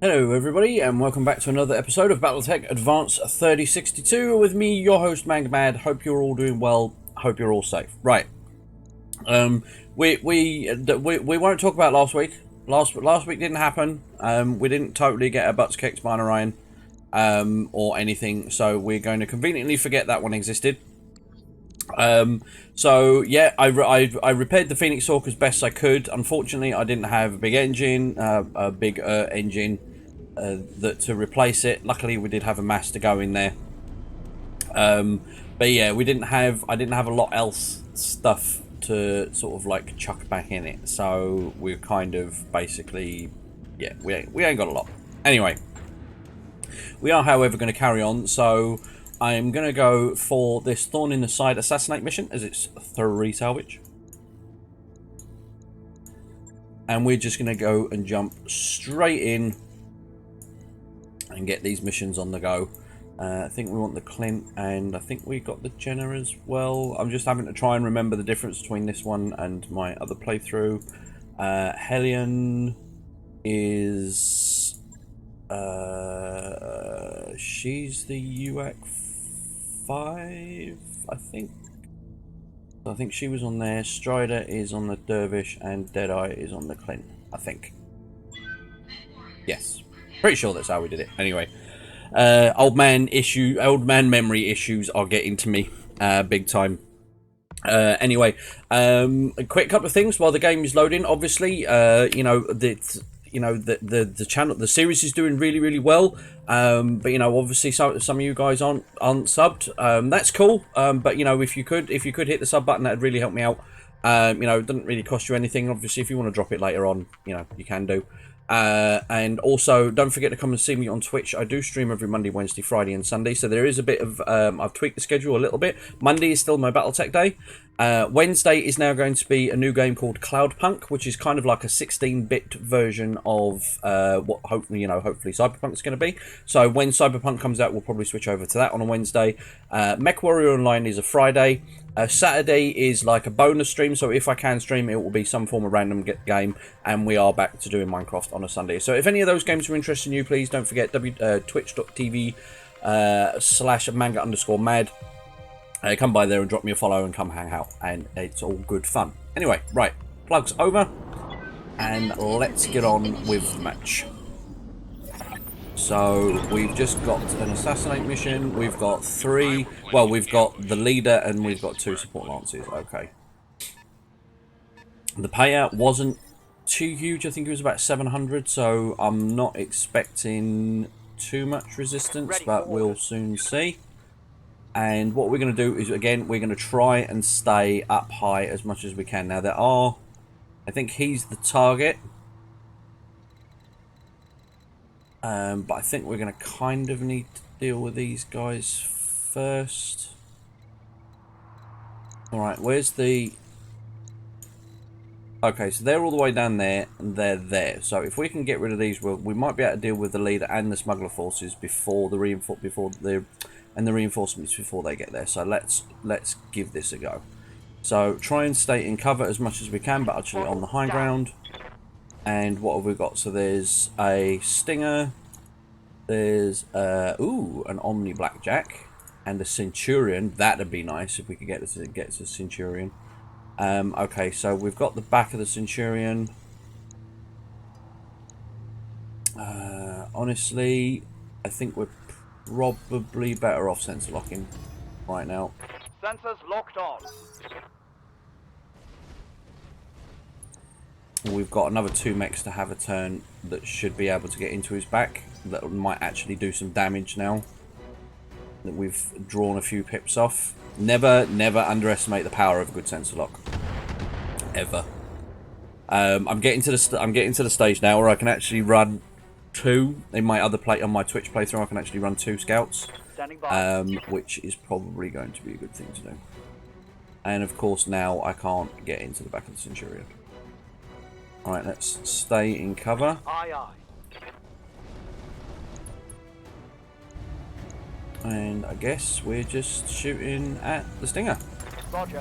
Hello everybody and welcome back to another episode of Battletech Advanced 3062 with me, your host Mangmad. Hope you're all doing well, hope you're all safe. Right. We won't talk about last week. Last week didn't happen. We didn't totally get our butts kicked by an Orion or anything, so we're going to conveniently forget that one existed. So yeah, I repaired the Phoenix Hawk as best I could. Unfortunately, I didn't have a big engine, engine to replace it. Luckily, we did have a master go in there. But yeah, I didn't have a lot else stuff to sort of like chuck back in it. So we're kind of basically, yeah, we ain't got a lot. Anyway, we are, however, going to carry on. So I'm going to go for this Thorn in the Side Assassinate mission, as it's 3 salvage. And we're just going to go and jump straight in and get these missions on the go. I think we want the Clint, and I think we got the Jenna as well. I'm just having to try and remember the difference between this one and my other playthrough. Hellion is... she's the evac 5, I think. I think she was on there. Strider is on the Dervish, and Deadeye is on the Clint, I think. Yes, pretty sure that's how we did it. Anyway, old man memory issues are getting to me big time. Anyway, a quick couple of things while the game is loading. Obviously, the channel, the series is doing really well, but obviously some of you guys aren't subbed. That's cool, but if you could hit the sub button, that'd really help me out. It doesn't really cost you anything. Obviously, if you want to drop it later on, you can do. And also, don't forget to come and see me on Twitch. I do stream every Monday, Wednesday, Friday, and Sunday. So there is a bit of I've tweaked the schedule a little bit. Monday is still my Battletech day. Wednesday is now going to be a new game called Cloudpunk, which is kind of like a 16-bit version of what hopefully Cyberpunk is going to be. So when Cyberpunk comes out, we'll probably switch over to that on a Wednesday. Mech Warrior Online is a Friday. Saturday is like a bonus stream, so if I can stream, it will be some form of random game, and we are back to doing Minecraft on a Sunday. So if any of those games are interested in you, please don't forget twitch.tv/manga_mad. Come by there and drop me a follow and come hang out, and it's all good fun. Anyway, right, plugs over, and let's get on with the match. So we've just got an assassinate mission. We've got 3. Well, we've got the leader and we've got 2 support lances. Okay. The payout wasn't too huge. I think it was about 700. So I'm not expecting too much resistance, but we'll soon see. And what we're going to do is, again, we're going to try and stay up high as much as we can. Now, I think he's the target. But I think we're going to kind of need to deal with these guys first. Alright, where's the... Okay, so they're all the way down there, and they're there. So if we can get rid of these, we might be able to deal with the leader and the smuggler forces before the reinforcements before they get there. So let's give this a go. So try and stay in cover as much as we can, but actually on the high ground. And what have we got? So there's a Stinger, there's an Omni Blackjack, and a Centurion. That'd be nice if we could get to Centurion. Okay, so we've got the back of the Centurion. Honestly, I think we're probably better off sensor locking right now. Sensors locked on. We've got another 2 mechs to have a turn that should be able to get into his back. That might actually do some damage now that we've drawn a few pips off. Never underestimate the power of a good sensor lock. Ever. I'm getting to the stage now where I can actually run 2 in my other on my Twitch playthrough. I can actually run 2 scouts, which is probably going to be a good thing to do. And of course now I can't get into the back of the Centurion. Alright, let's stay in cover. Aye, aye. And I guess we're just shooting at the Stinger. Roger.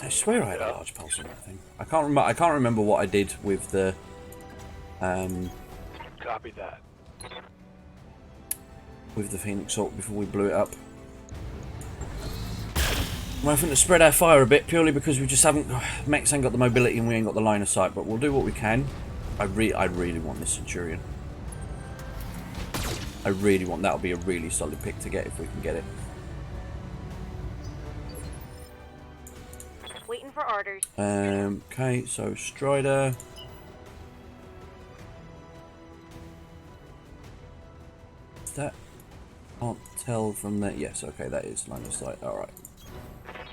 I swear I had a large pulse on that thing. I can't remember what I did with the Copy that. with the Phoenix Salt before we blew it up. We're having to spread our fire a bit purely because we just haven't. Mechs ain't got the mobility and we ain't got the line of sight, but we'll do what we can. I really want this Centurion. I really want. That'll be a really solid pick to get if we can get it. Waiting for orders. Okay, so Strider. That can't tell from that. Yes, okay, that is line of sight. All right.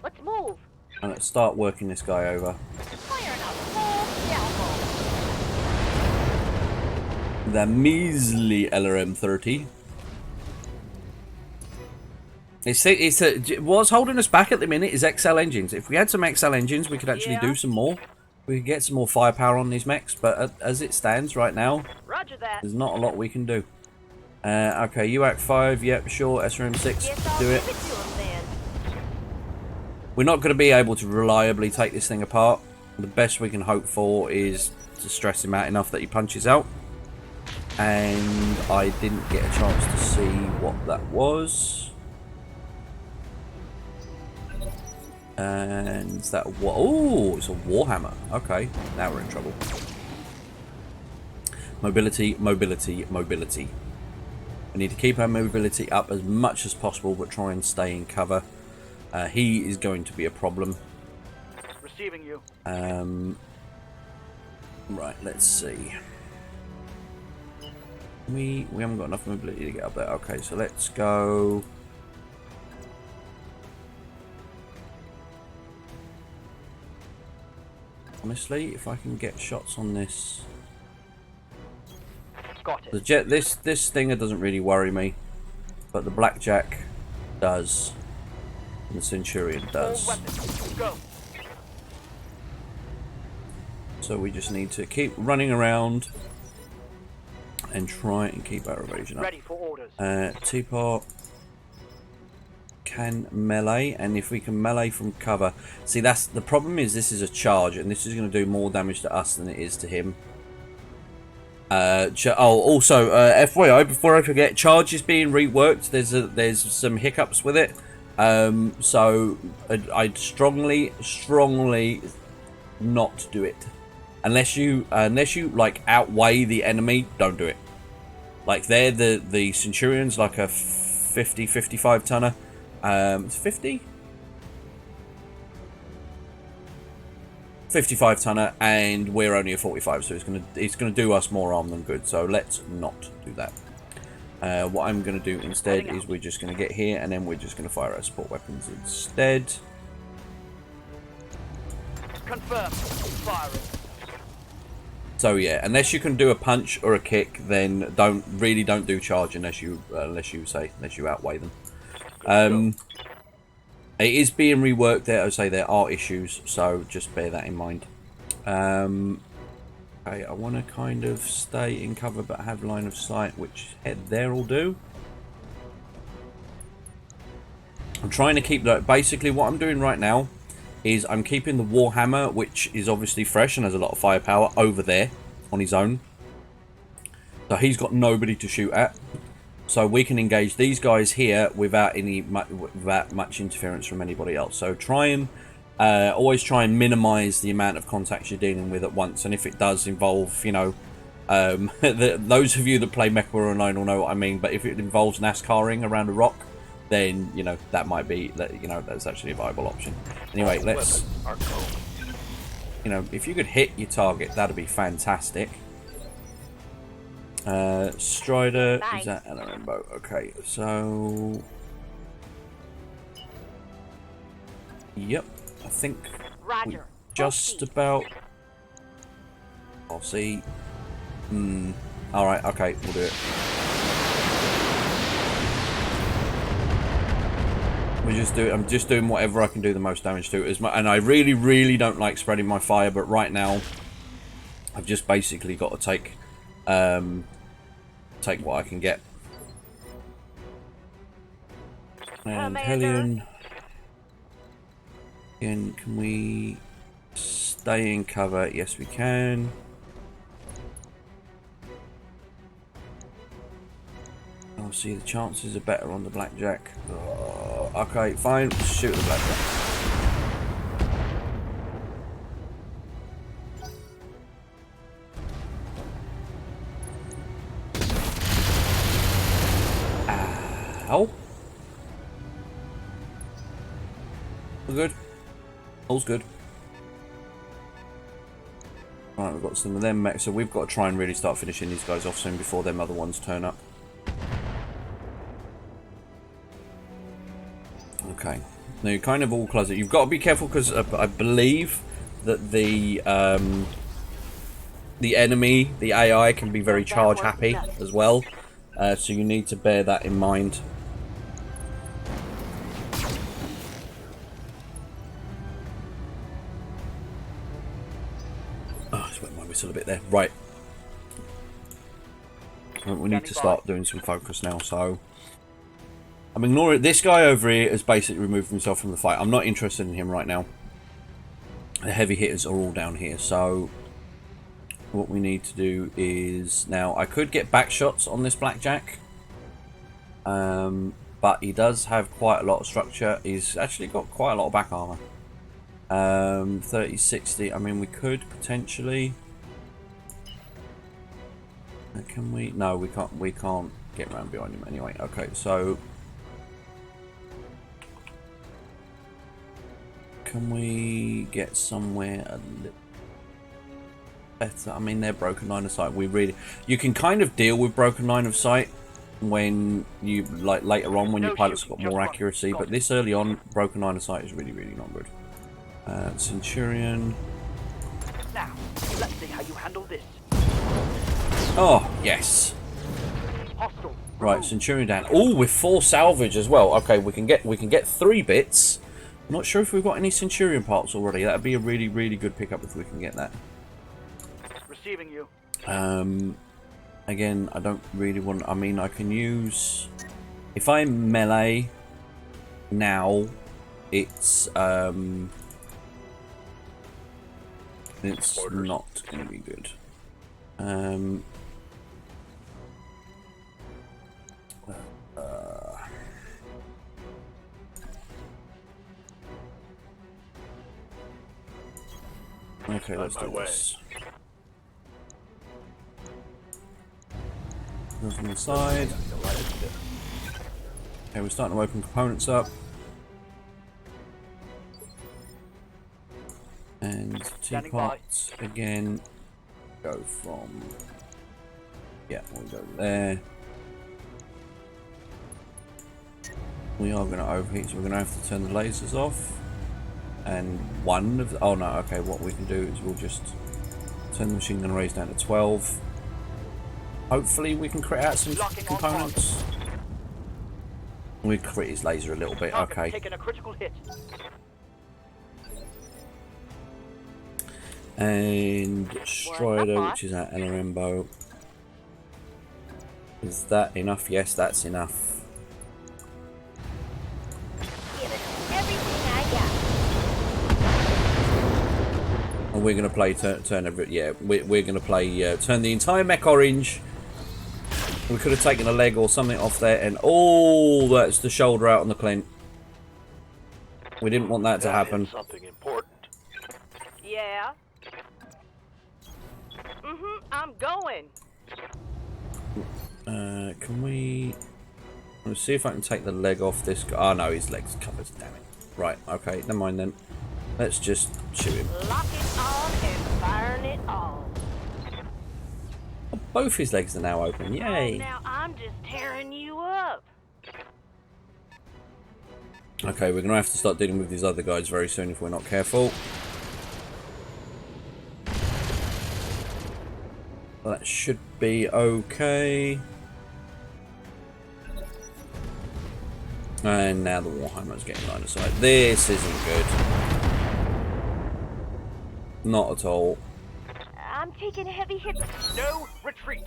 Let's move. And let's start working this guy over. Firing a full salvo. The measly LRM-30. What's holding us back at the minute is XL engines. If we had some XL engines, we could actually do some more. We could get some more firepower on these mechs, but as it stands right now, Roger that. there's not a lot we can do. Okay, UAC 5, yep, sure, SRM 6, do it. Give it to 'em then. We're not going to be able to reliably take this thing apart. The best we can hope for is to stress him out enough that he punches out. And I didn't get a chance to see what that was. And is that what? Oh, it's a Warhammer. Okay, now we're in trouble. Mobility, mobility, mobility. We need to keep our mobility up as much as possible, but try and stay in cover. He is going to be a problem. Receiving you. Right, let's see. We haven't got enough mobility to get up there. Okay, so let's go. Honestly, if I can get shots on this, Got it. the jet, this Stinger doesn't really worry me, but the Blackjack does, and the Centurion does. All weapons. Go. So we just need to keep running around and try and keep our evasion up. Ready for orders. Teapot can melee, and if we can melee from cover, see, that's the problem. Is this is a charge, and this is going to do more damage to us than it is to him. Also, FYI, before I forget, charge is being reworked. There's some hiccups with it. So I'd strongly not do it unless you like outweigh the enemy. Don't do it. Like they're the Centurion's like a 55 tonner. 50? 55 tonner, and we're only a 45, so it's gonna do us more harm than good. So let's not do that. What I'm gonna do instead is we're just gonna get here, and then we're just gonna fire our support weapons instead. Confirm. Firing. So yeah, unless you can do a punch or a kick, then don't do charge unless you outweigh them. It is being reworked there. I say there are issues, so just bear that in mind. Okay, I want to kind of stay in cover but have line of sight, which head there will do. I'm trying to keep that. Basically, what I'm doing right now is I'm keeping the Warhammer, which is obviously fresh and has a lot of firepower, over there on his own. So he's got nobody to shoot at. So we can engage these guys here without much interference from anybody else. So always try and minimize the amount of contacts you're dealing with at once. And if it does involve, you know, those of you that play Mecha Online will know what I mean. But if it involves NASCARing around a rock, then you know that might be that's actually a viable option. Anyway, let's, you know, if you could hit your target, that'd be fantastic. Strider, Bye. is that LRM boat? Okay, so yep, I think we Roger. just about. I'll see. All right, okay, we'll do it. I'm just doing whatever I can do the most damage to. And I really don't like spreading my fire, but right now I've just basically got to take what I can get. And Hellion Again, can we stay in cover? Yes, we can. Oh, see, the chances are better on the blackjack. Oh, okay, fine. Shoot the blackjack. Ow. All good. All's good. Right, we've got some of them mechs, so we've got to try and really start finishing these guys off soon before them other ones turn up. Okay. Now you're kind of all closet. You've got to be careful because I believe that the enemy, the AI, can be very charge happy as well. So you need to bear that in mind. Oh, I just went my whistle a bit there. Right. We need to start doing some focus now, so I'm ignoring this guy over here has basically removed himself from the fight. I'm not interested in him right now. The heavy hitters are all down here, so what we need to do is now I could get back shots on this blackjack, but he does have quite a lot of structure. He's actually got quite a lot of back armor. 30, 60. I mean, we could potentially. Can we? No, we can't. We can't get around behind him anyway. Okay, so can we get somewhere a little better? I mean, they're broken line of sight. You can kind of deal with broken line of sight when you later on when your pilot's got more accuracy, but this early on, broken line of sight is really, really not good. Centurion. Now, let's see how you handle this. Oh, yes. Hostile. Right, Centurion down. Oh, with 4 salvage as well. Okay, we can get 3 bits. I'm not sure if we've got any Centurion parts already. That'd be a really, really good pickup if we can get that. Receiving you. Again, I don't really want. I mean, I can use. If I melee now, it's not going to be good. Okay, let's do this. Go from the side. Okay, we're starting to open components up. And teapots again. Go from. Yeah, we'll go there. We are going to overheat, so we're going to have to turn the lasers off. And one of the, oh no, okay, what we can do is we'll just turn the machine gun raise down to 12. Hopefully we can create out some components. We crit his laser a little bit, okay. Taking a critical hit. And Strider, which is our LRM bow. Is that enough? Yes, that's enough. And we're going to play turn every. Yeah, we're going to play turn the entire mech orange. We could have taken a leg or something off there, and oh, that's the shoulder out on the Clint. We didn't want that to happen. Something important. Yeah. I'm going. Can we? Let's see if I can take the leg off this guy. Oh no, his leg's covered. Damn it. Right. Okay. Never mind then. Let's just shoot him. Lock it on and burn it all. Oh, both his legs are now open. Yay. Oh, now I'm just tearing you up. Okay, we're going to have to start dealing with these other guys very soon if we're not careful. That should be okay. And now the Warhammer's getting line of sight. This isn't good. Not at all. I'm taking heavy hits. No retreat.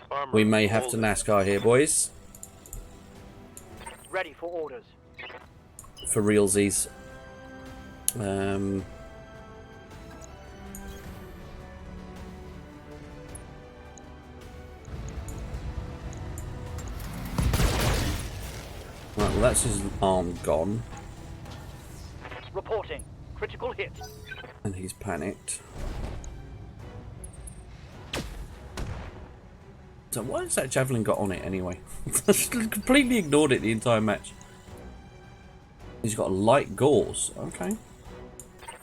Armor We may have to NASCAR here, boys. Ready for orders. For realsies. Right, well that's his arm gone. Reporting. Critical hit. And he's panicked. So why has that javelin got on it anyway? I completely ignored it the entire match. He's got a light gauze. Okay.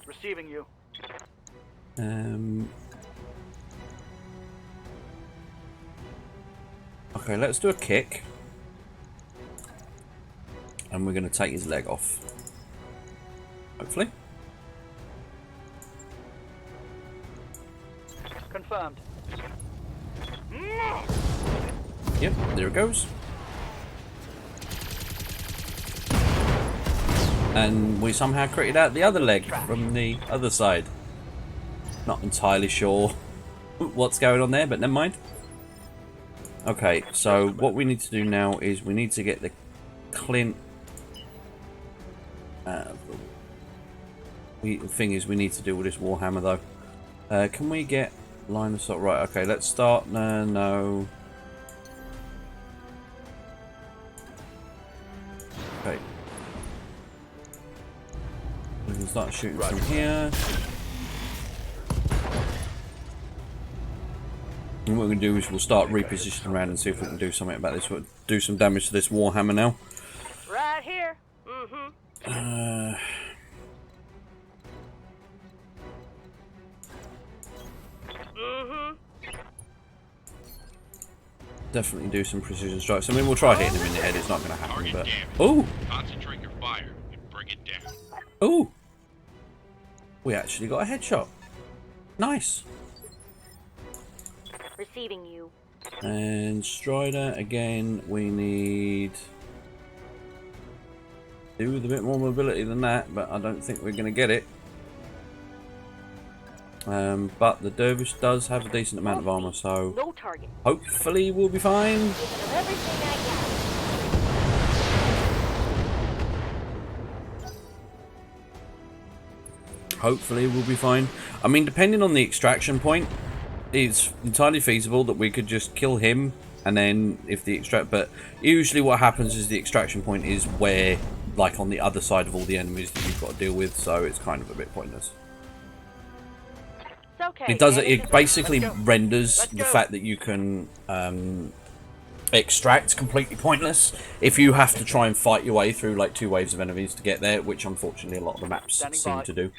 Receiving you. Okay, let's do a kick. And we're going to take his leg off. Hopefully. Confirmed. Yep, there it goes. And we somehow critted out the other leg from the other side. Not entirely sure what's going on there, but never mind. Okay, so what we need to do now is we need to get the Clint. The thing is, we need to deal with this Warhammer though. Can we get line of sight? Right, okay, let's start. No. Okay. We can start shooting from here. And what we're going to do is we'll start repositioning around and see if we can do something about this. We'll do some damage to this Warhammer now. Right here. Definitely do some precision strikes. I mean, we'll try hitting him in the head. It's not going to happen, but oh, Concentrate your fire and bring it down. oh, we actually got a headshot. Nice. Receiving you. And Strider again. We need do with a bit more mobility than that, but I don't think we're going to get it. But the Dervish does have a decent amount of armor, so No target. hopefully we'll be fine. Giving them everything I got. Hopefully we'll be fine. I mean, depending on the extraction point, it's entirely feasible that we could just kill him, and then if the extract. But usually, what happens is the extraction point is where, like, on the other side of all the enemies that you've got to deal with. So it's kind of a bit pointless. It's okay. It does. It basically renders the fact that you can extract completely pointless if you have to try and fight your way through like 2 waves of enemies to get there, which unfortunately a lot of the maps seem to do.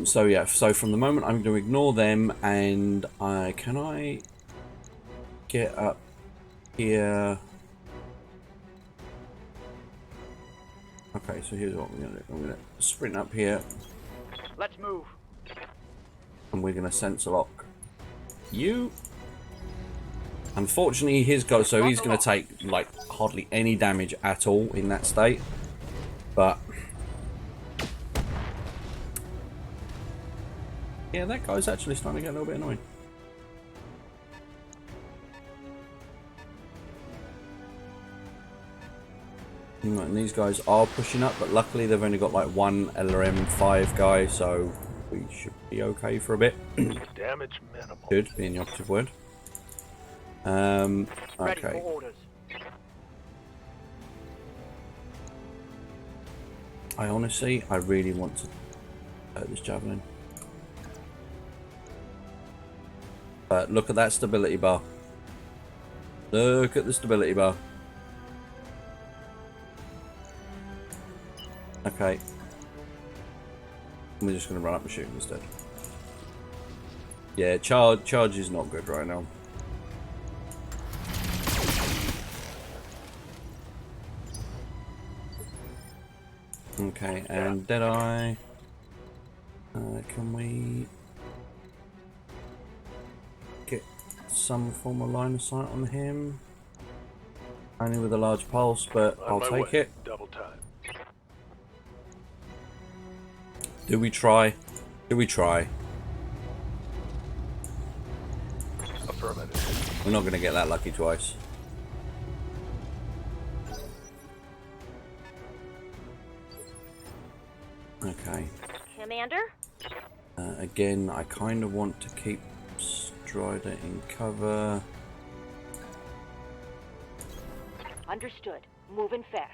So yeah, so from the moment I'm going to ignore them, and can I get up here? Okay, so here's what we're going to do. I'm going to sprint up here. Let's move. And we're going to sensor lock you. Unfortunately, he's got, so he's going to take like hardly any damage at all in that state. But yeah, that guy's actually starting to get a little bit annoying. And these guys are pushing up, but luckily they've only got like one LRM5 guy, so we should be okay for a bit. Damage minimal. Should be in the operative word. Ready for Okay. orders. I honestly, I really want to this javelin. But look at that stability bar. Look at the stability bar. Okay. We're just going to run up and shoot instead. Yeah, charge is not good right now. Okay, and Deadeye. Can we get some form of line of sight on him? Only with a large pulse, but I'll take it. Double time. Do we try? Do we try? Affirmative. We're not going to get that lucky twice. Okay. Commander? Again, I kind of want to keep Strider in cover. Understood. Moving fast.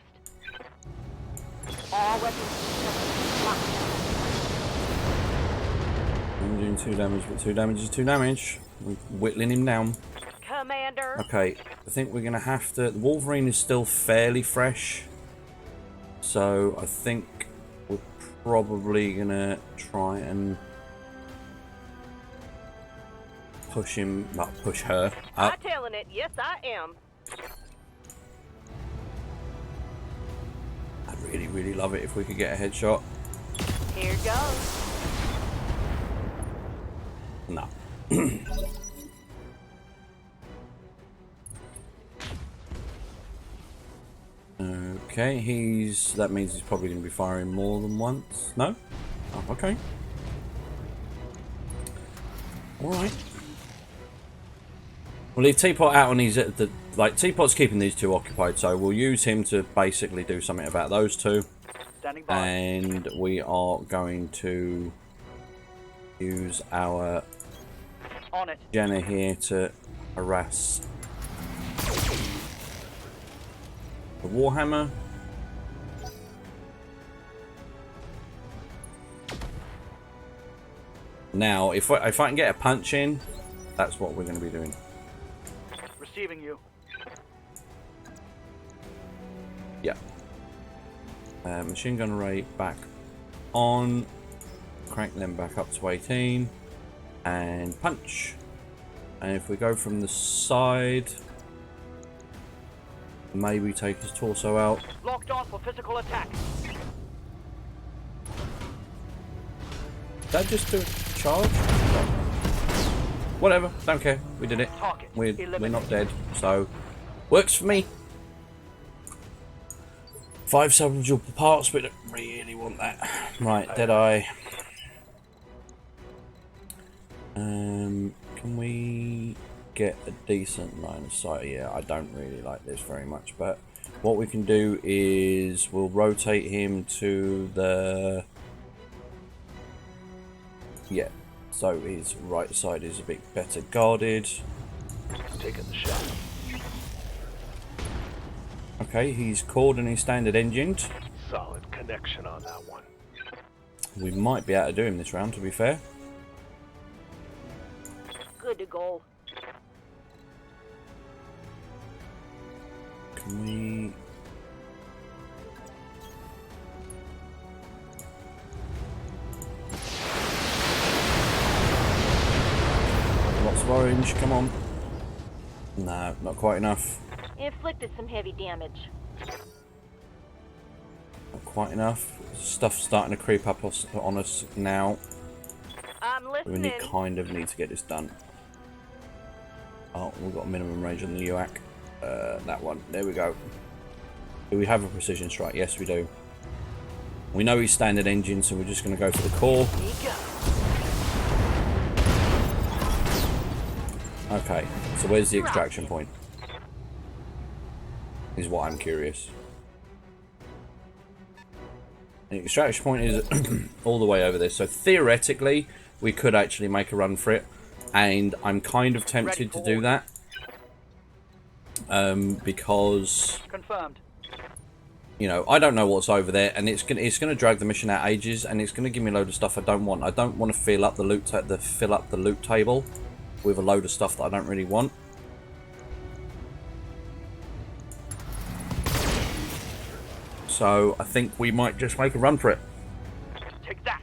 All weapons locked. I'm doing 2 damage, but 2 damage is 2 damage. We're whittling him down. Commander. Okay, I think we're going to have to... The Wolverine is still fairly fresh. So I think we're probably going to try and push him, not push her up. I'm telling it. Yes, I am. I'd really, really love it if we could get a headshot. Here goes. No. Okay, that means he's probably going to be firing more than once. No? Oh, okay. Alright. We'll leave Teapot out on his... Teapot's keeping these two occupied, so we'll use him to basically do something about those two. Standing by. And we are going to use our On it. Jenna here to harass the Warhammer. Now, if I can get a punch in, that's what we're going to be doing. Receiving you. Yeah. Machine gun rate back on. Crank them back up to 18. And punch. And if we go from the side, maybe take his torso out. Locked on for physical attack. Did that just do a charge? Whatever, don't care. We did it. Target We're eliminated. not dead, so works for me. 5 salvageable parts, we don't really want that. Right, Deadeye. Can we get a decent line of sight? Yeah, I don't really like this very much, but what we can do is we'll rotate him to the... Yeah, so his right side is a bit better guarded. Taking the shot. Okay, he's called and he's standard engined. Solid connection on that one. We might be able to do him this round, to be fair. Good to go. Can we... Lots of orange, come on. No, not quite enough. Inflicted some heavy damage. Not quite enough. Stuff's starting to creep up on us now. I'm We listening. kind of need to get this done. Oh, we've got a minimum range on the evac. That one. There we go. Do we have a precision strike? Yes, we do. We know he's standard engine, so we're just going to go for the core. Here you go. Okay, so where's the extraction point? Is what I'm curious. The extraction point is all the way over there, so theoretically we could actually make a run for it, and I'm kind of tempted to do that because Confirmed. you know, I don't know what's over there, and it's gonna drag the mission out ages, and it's gonna give me a load of stuff I don't want. I don't want to fill up the loot table with a load of stuff that I don't really want. So I think we might just make a run for it. Take that.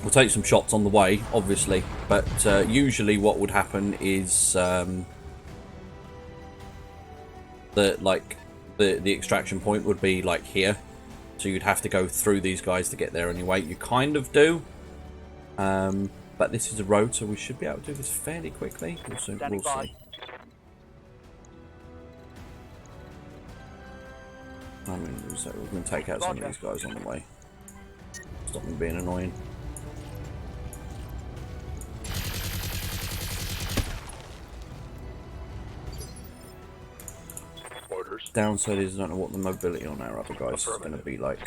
We'll take some shots on the way, obviously, but usually what would happen is the extraction point would be like here, so you'd have to go through these guys to get there anyway. You kind of do, but this is a road, so we should be able to do this fairly quickly. We'll see. I mean, so we're going to take out some of these guys on the way. Stop them being annoying. downside is I don't know what the mobility on our other guys is going to be like.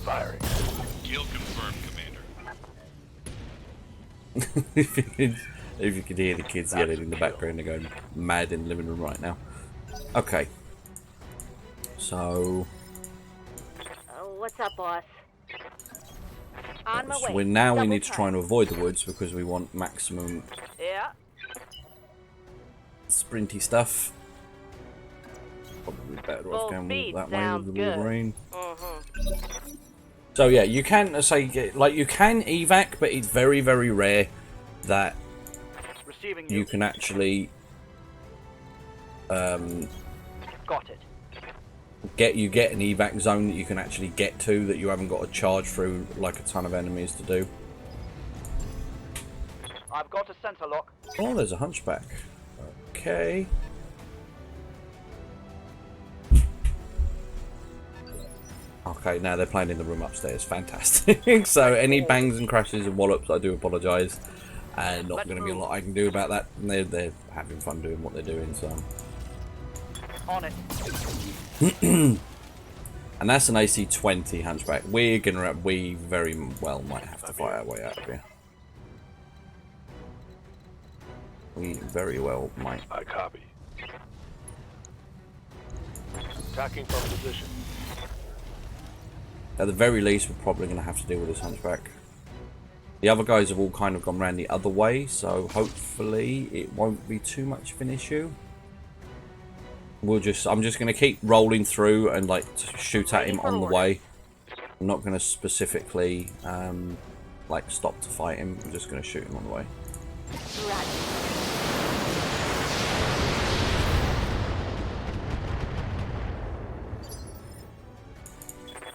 Firing. Kill confirmed, Commander. If you could hear the kids yelling in the background, they're going mad in the living room right now. Okay. So Oh, what's up, boss? On my way. we need to try and avoid the woods because we want maximum Yeah. sprinty stuff. Probably better off Full going speed that way with sounds the good. Wolverine. Mm-hmm. So yeah, you can say like you can evac, but it's very very rare that Receiving you can actually Got it. get an evac zone that you can actually get to that you haven't got to charge through like a ton of enemies to do. I've got a sensor lock. Oh, there's a hunchback. Okay. Okay, now they're playing in the room upstairs. Fantastic. So any bangs and crashes and wallops, I do apologise. And not going to be a lot I can do about that. They're having fun doing what they're doing, so. On it. And that's an AC-20 hunchback. We very well might have to fight our way out of here. We very well might. I copy. Attacking from position. At the very least, we're probably going to have to deal with this hunchback. The other guys have all kind of gone around the other way, so hopefully it won't be too much of an issue. I'm just going to keep rolling through and like shoot at him on the way. I'm not going to specifically like stop to fight him. I'm just going to shoot him on the way.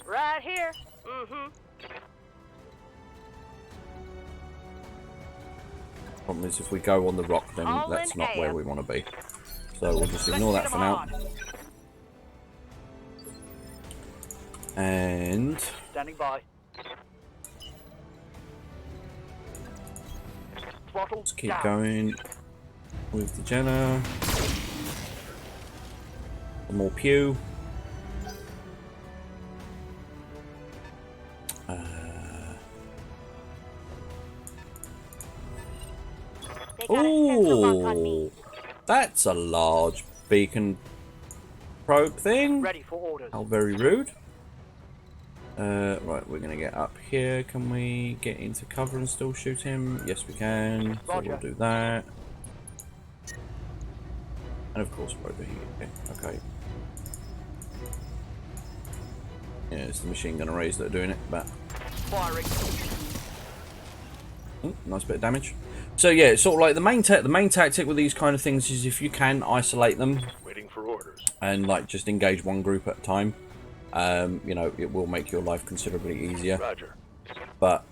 Right here. Mm-hmm. Problem is, if we go on the rock, then All that's in not where hand. we want to be. So we'll just ignore that for now. And Standing by. Throttle let's keep down. going with the Jenna. One more pew. They got a sensor lock on me. Ooh, that's a large beacon probe thing. Ready for orders. How very rude. Right, we're gonna get up here. Can we get into cover and still shoot him? Yes, we can. So Roger. we'll do that. And of course, we're over here. Okay. Yeah, it's the machine gun arrays that are doing it, but Firing. ooh, nice bit of damage. So yeah, it's sort of like the main tactic with these kind of things is if you can isolate them Waiting for orders. and like just engage one group at a time. You know, it will make your life considerably easier. Roger. But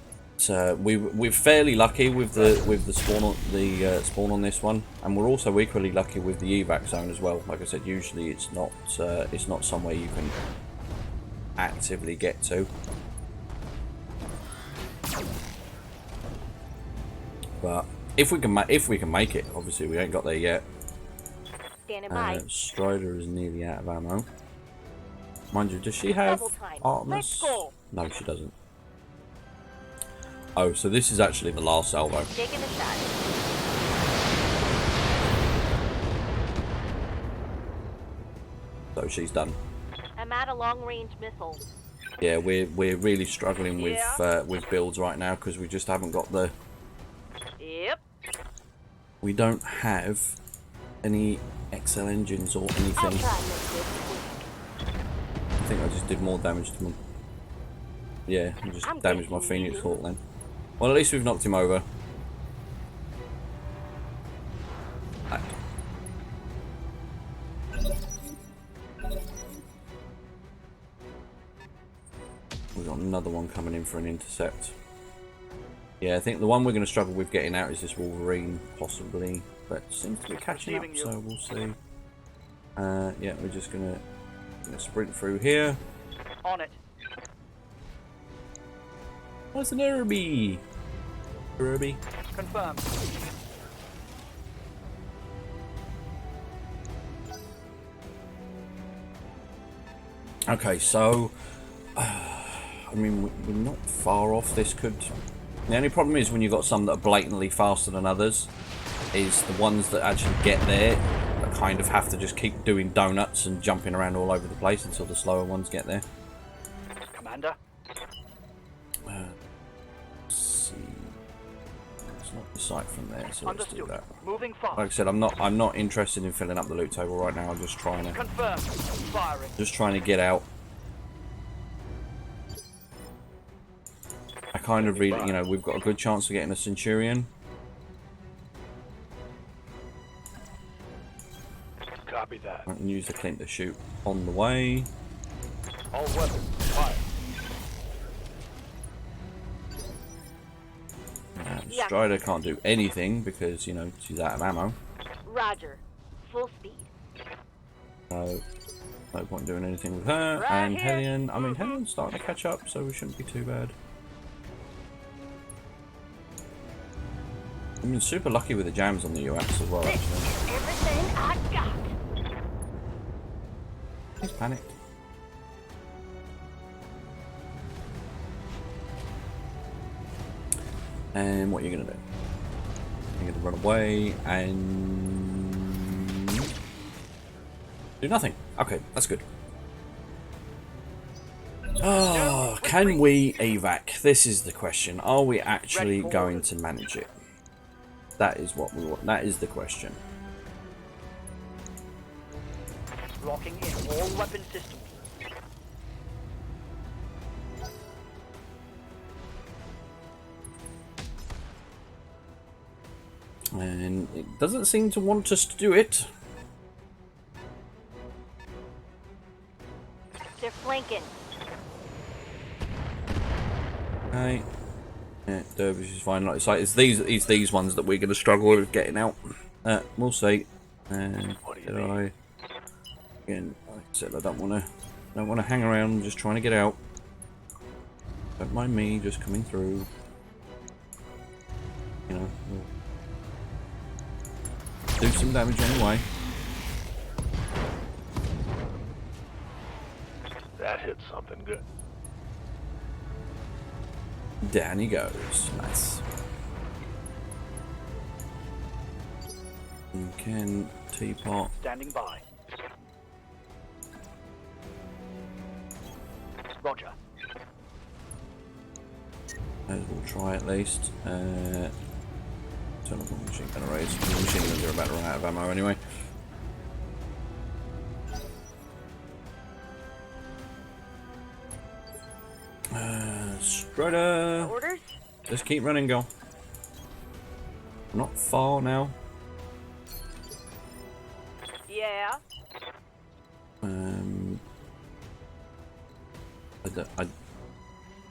we're fairly lucky with the spawn on this one, and we're also equally lucky with the evac zone as well. Like I said, usually it's not somewhere you can actively get to. But if we can make it, obviously we ain't got there yet. Standing by. Strider is nearly out of ammo. Mind you, does she have Double time. Artemis? Let's go. No, she doesn't. Oh, so this is actually the last salvo. Taking a shot. So she's done. I'm at a long-range missile. Yeah, we're really struggling with Yeah. with builds right now because we just haven't got the. Yep. We don't have any XL engines or I'll anything. try this week. I think I just did more damage to him. Yeah, I just I'm damaged my thinking Phoenix you. Hawk then. Well, at least we've knocked him over. Right. We've got another one coming in for an intercept. Yeah, I think the one we're going to struggle with getting out is this Wolverine, possibly. But it seems to be catching up, Receiving you. so we'll see. Yeah, we're just going to sprint through here. On it. What's an Irby? Irby? Confirmed. Okay, so I mean we're not far off. This could. The only problem is when you've got some that are blatantly faster than others, is the ones that actually get there that kind of have to just keep doing donuts and jumping around all over the place until the slower ones get there. Commander. Let's see. It's not the sight from there, so let's do Understood. that. Moving fast. Like I said, I'm not interested in filling up the loot table right now. I'm just trying to Confirmed. Firing. get out. I kind of really, you know, we've got a good chance of getting a Centurion. Copy that. I can use the Clint to shoot on the way. All weapons. Fire. Yeah. Strider can't do anything because, you know, she's out of ammo. Roger. Full speed. So, no point doing anything with her. Right and here. Hellion, I mean, Hellion's starting to catch up, so we shouldn't be too bad. I mean, super lucky with the jams on the UX as well, This actually. is everything I got. He's panicked. And what are you going to do? You're going to run away and do nothing. Okay, that's good. Oh, can we evac? This is the question. Are we actually going to manage it? That is what we want. That is the question. Locking in all weapon systems. And it doesn't seem to want us to do it. They're flanking. Okay. Yeah, Dervish is fine. Like I say, it's these ones that we're going to struggle with getting out. We'll see. And did I? Again, like I said, I don't want to hang around. I'm just trying to get out. Don't mind me just coming through. You know, we'll do some damage anyway. That hit something good. Down he goes. Nice. And can teapot. Standing by. Roger. We'll try at least. Turn off my machine gun arrays. The machine guns are about to run out of ammo anyway. Strider. Orders? Just keep running, girl. Not far now. Yeah.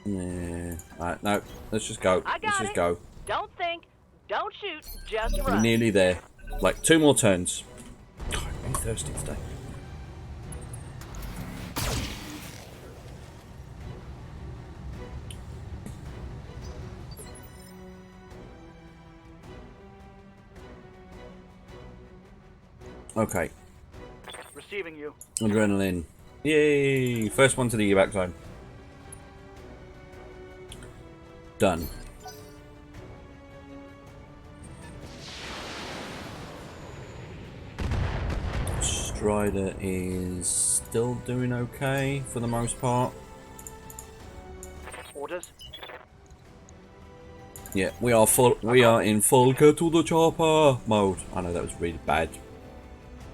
Yeah. Alright, no. Let's just go. I got Let's just it. go. Don't think. Don't shoot. Just We're run. nearly there. Like 2 more turns. God, I'm thirsty today. Okay. Receiving you. Adrenaline. Yay! First one to the evac zone. Done. Strider is still doing okay for the most part. Orders. Yeah, we are full. We are in full get to the chopper mode. I know that was really bad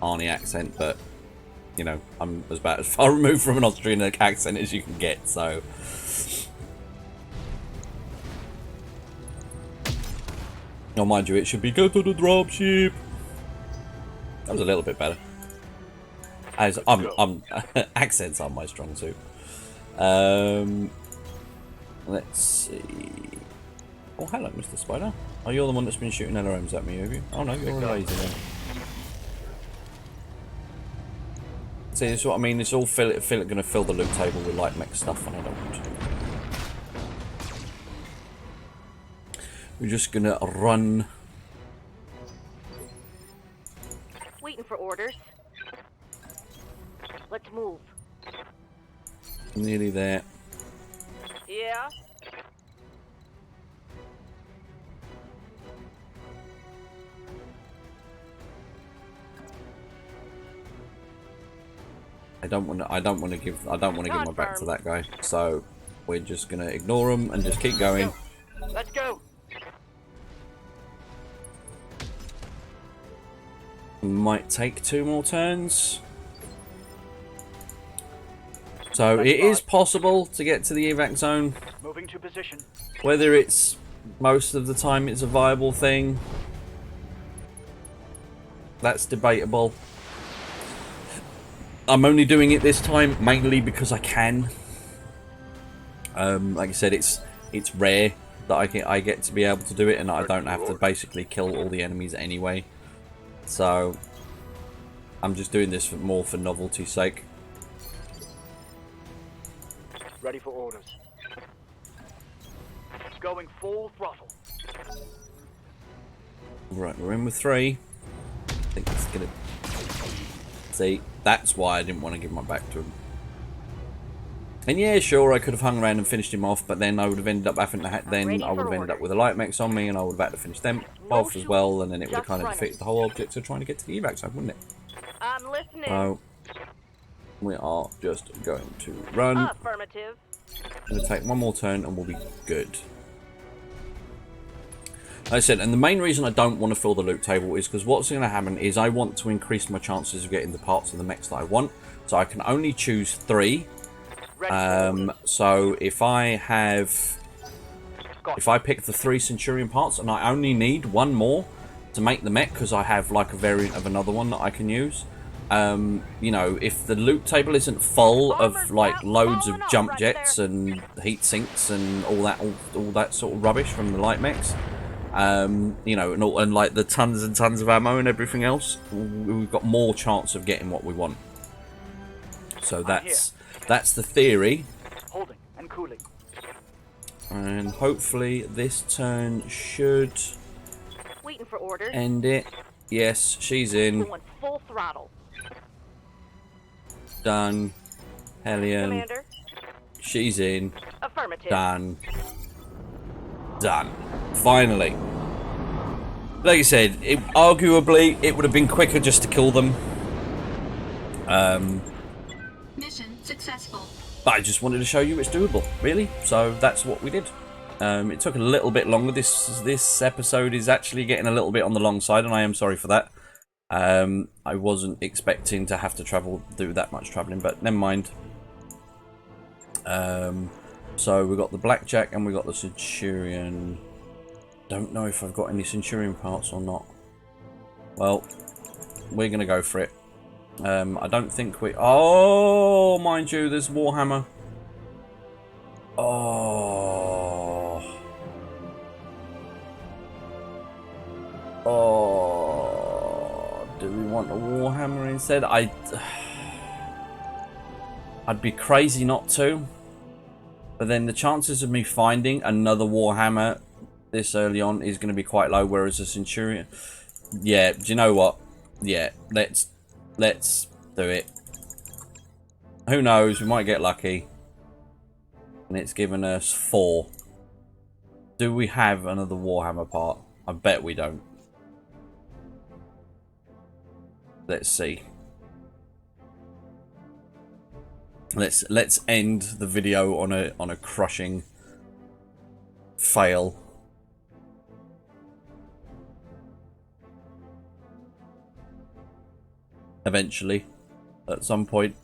Arnie accent, but you know I'm about as far removed from an Austrian accent as you can get. So, oh, mind you, it should be go to the dropship. That was a little bit better. As I'm accents are my strong suit. Let's see. Oh, hello, Mr. Spider. Oh, you're the one that's been shooting LRMs at me, have you? Oh no, you're a laser then. See, this is what I mean. It's all going to fill the loot table with like mech stuff, and I don't want to. We're just gonna run. Waiting for orders. Let's move. Nearly there. Yeah? I don't want to give my back to that guy. So we're just gonna ignore him and just keep going. Let's go. Might take 2 more turns. So it is possible to get to the evac zone. Moving to position. Whether it's most of the time it's a viable thing, that's debatable. I'm only doing it this time mainly because I can. Like I said, it's rare that I get to be able to do it, and I don't have to basically kill all the enemies anyway. So I'm just doing this more for novelty's sake. Ready for orders. Going full throttle. Right, we're in with 3. I think it's gonna. See, that's why I didn't want to give my back to him. And yeah, sure, I could have hung around and finished him off, but then I would have ended up having to. Then I would have ended up with a light mechs on me, and I would have had to finish them off as well, and then it would have kind of defeated the whole object of trying to get to the evac zone, wouldn't it? I'm listening. So we are just going to run. Affirmative. I'm going to take 1 more turn, and we'll be good. Like I said, and the main reason I don't want to fill the loot table is because what's going to happen is I want to increase my chances of getting the parts of the mechs that I want. So I can only choose 3. So if I pick the 3 Centurion parts and I only need 1 more to make the mech because I have like a variant of another one that I can use. You know, if the loot table isn't full of like loads of jump jets and heat sinks and all that sort of rubbish from the light mechs. You know, and like the tons and tons of ammo and everything else, we've got more chance of getting what we want. So that's the theory. Holding and cooling. And hopefully this turn should Waiting for orders. end it. Yes, she's in. Going full throttle. Done. Hellion. Commander. She's in. Affirmative. Done. Done. Finally. Like I said, arguably it would have been quicker just to kill them. Mission successful. But I just wanted to show you it's doable, really. So that's what we did. It took a little bit longer. This episode is actually getting a little bit on the long side, and I am sorry for that. I wasn't expecting to have to do that much traveling, but never mind. So we got the Blackjack and we got the Centurion. Don't know if I've got any Centurion parts or not. Well, we're gonna go for it. I don't think we. Oh, mind you, there's Warhammer. Oh. Oh. Do we want a Warhammer instead? I'd be crazy not to. But then the chances of me finding another Warhammer this early on is going to be quite low, whereas a Centurion... Yeah, do you know what? Yeah, let's do it. Who knows, we might get lucky. And it's given us 4. Do we have another Warhammer part? I bet we don't. Let's see. Let's end the video on a crushing fail. Eventually, at some point.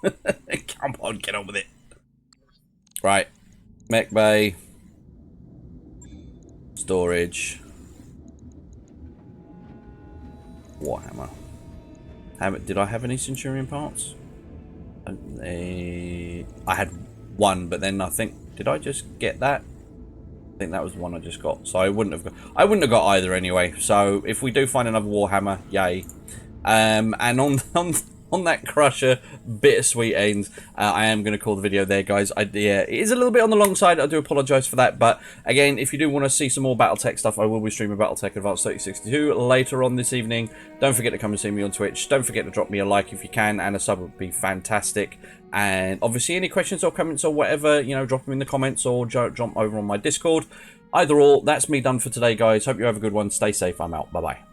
Come on, get on with it. Right, mech bay, storage, Warhammer. Did I have any Centurion parts? I had 1, but then I think, did I just get that? I think that was the one I just got. So I wouldn't have got either anyway. So if we do find another Warhammer, yay. And on on that crusher, bittersweet end, I am going to call the video there, guys. Yeah, it is a little bit on the long side. I do apologise for that. But again, if you do want to see some more Battletech stuff, I will be streaming Battletech Advanced 3062 later on this evening. Don't forget to come and see me on Twitch. Don't forget to drop me a like if you can, and a sub would be fantastic. And obviously, any questions or comments or whatever, you know, drop them in the comments or jump over on my Discord. Either or, that's me done for today, guys. Hope you have a good one. Stay safe. I'm out. Bye-bye.